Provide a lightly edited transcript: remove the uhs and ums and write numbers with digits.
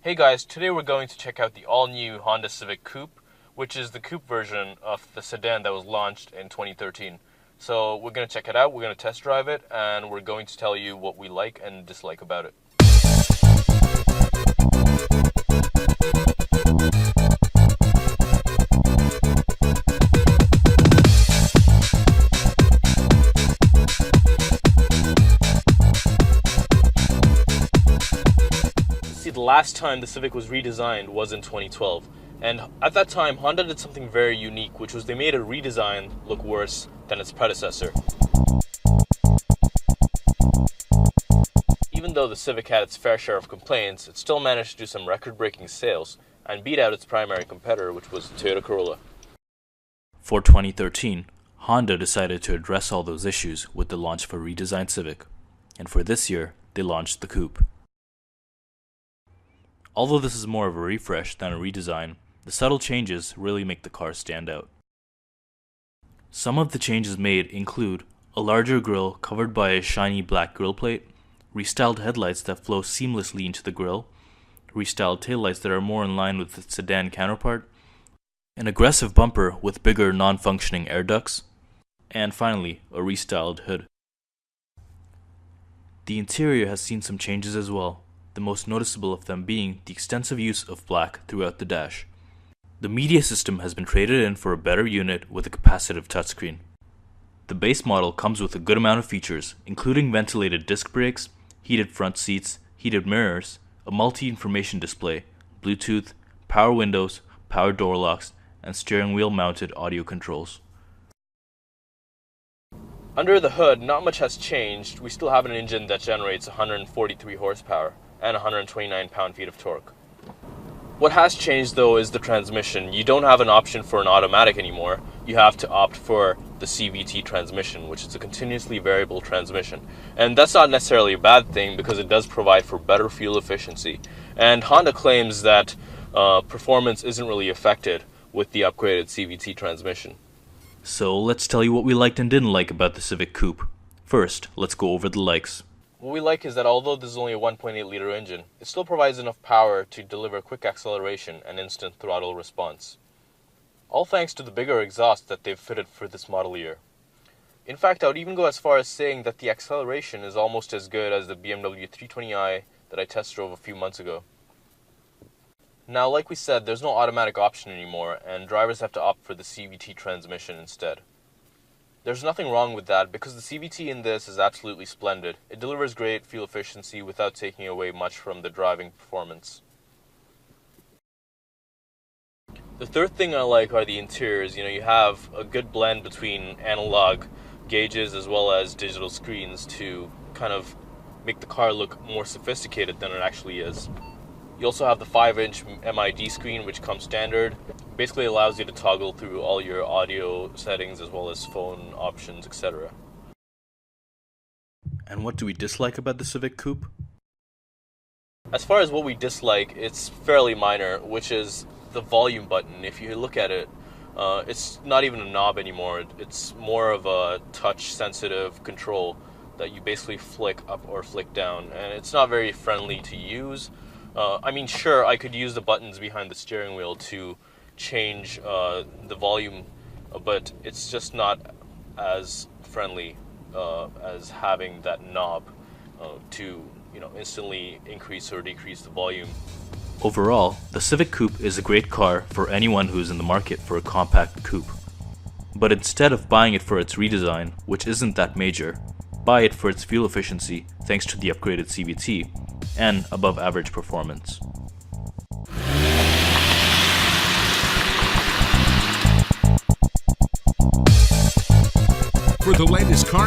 Hey guys, today we're going to check out the all-new Honda Civic Coupe, which is the coupe version of the sedan that was launched in 2013. So we're going to check it out, we're going to test drive it, and we're going to tell you what we like and dislike about it. The last time the Civic was redesigned was in 2012, and at that time Honda did something very unique, which was they made a redesign look worse than its predecessor. Even though the Civic had its fair share of complaints, it still managed to do some record-breaking sales and beat out its primary competitor, which was the Toyota Corolla. For 2013, Honda decided to address all those issues with the launch of a redesigned Civic, and for this year, they launched the Coupe. Although this is more of a refresh than a redesign, the subtle changes really make the car stand out. Some of the changes made include a larger grille covered by a shiny black grille plate, restyled headlights that flow seamlessly into the grille, restyled taillights that are more in line with its sedan counterpart, an aggressive bumper with bigger non-functioning air ducts, and finally, a restyled hood. The interior has seen some changes as well, the most noticeable of them being the extensive use of black throughout the dash. The media system has been traded in for a better unit with a capacitive touchscreen. The base model comes with a good amount of features, including ventilated disc brakes, heated front seats, heated mirrors, a multi-information display, Bluetooth, power windows, power door locks, and steering wheel mounted audio controls. Under the hood, not much has changed. We still have an engine that generates 143 horsepower and 129 pound-feet of torque. What has changed though is the transmission. You don't have an option for an automatic anymore. You have to opt for the CVT transmission, which is a continuously variable transmission. And that's not necessarily a bad thing because it does provide for better fuel efficiency. And Honda claims that performance isn't really affected with the upgraded CVT transmission. So let's tell you what we liked and didn't like about the Civic Coupe. First, let's go over the likes. What we like is that although this is only a 1.8 liter engine, it still provides enough power to deliver quick acceleration and instant throttle response. All thanks to the bigger exhaust that they've fitted for this model year. In fact, I would even go as far as saying that the acceleration is almost as good as the BMW 320i that I test drove a few months ago. Now, like we said, there's no automatic option anymore, and drivers have to opt for the CVT transmission instead. There's nothing wrong with that because the CVT in this is absolutely splendid. It delivers great fuel efficiency without taking away much from the driving performance. The third thing I like are the interiors. You have a good blend between analog gauges as well as digital screens to kind of make the car look more sophisticated than it actually is. You also have the 5-inch MID screen, which comes standard. Basically allows you to toggle through all your audio settings as well as phone options, etc. And what do we dislike about the Civic Coupe? As far as what we dislike, it's fairly minor, which is the volume button. If you look at it, it's not even a knob anymore. It's more of a touch-sensitive control that you basically flick up or flick down, and it's not very friendly to use. Sure, I could use the buttons behind the steering wheel to change the volume, but it's just not as friendly as having that knob to instantly increase or decrease the volume. Overall, the Civic Coupe is a great car for anyone who's in the market for a compact coupe. But instead of buying it for its redesign, which isn't that major, buy it for its fuel efficiency thanks to the upgraded CVT and above average performance. For the latest car